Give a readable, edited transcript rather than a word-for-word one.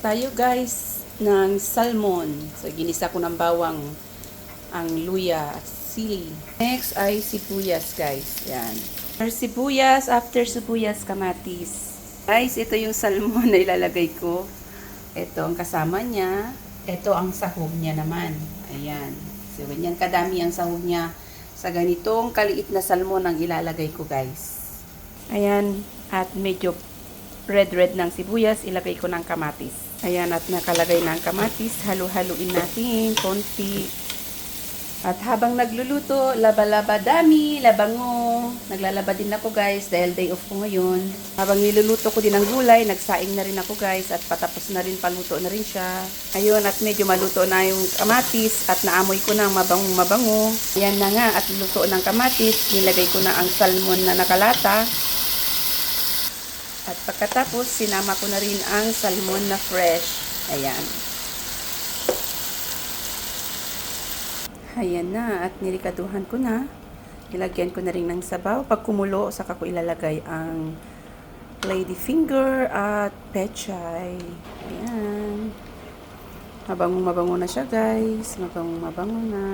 Tayo guys ng salmon. So ginisa ko ng bawang ang luya at sili. Next ay sibuyas guys. Yan. After sibuyas, kamatis. Guys, ito yung salmon na ilalagay ko. Ito ang kasama niya. Ito ang sahog niya naman. Ayan. So ganyan kadami ang sahog niya. Sa ganitong kaliit na salmon ang ilalagay ko guys. Ayan. At medyo red ng sibuyas, ilagay ko ng kamatis. Ayan, at nakalagay na ang kamatis. Halu-haluin natin konti. At habang nagluluto, laba-laba dami, labango. Naglalaba din ako guys dahil day off ko ngayon. Habang niluluto ko din ang gulay, nagsaing na rin ako guys at patapos na rin, paluto na rin siya. Ayun, at medyo maluto na yung kamatis at naamoy ko na mabango. Ayan na nga, at luto ng kamatis, nilagay ko na ang salmon na nakalata. At pagkatapos, sinama ko na rin ang salmon na fresh. Ayan. Ayan na. At nilikaduhan ko na. Ilagyan ko na rin ng sabaw. Pag kumulo, saka ko ilalagay ang lady finger at pechay. Ayan. Mabango na siya guys. Mabango na.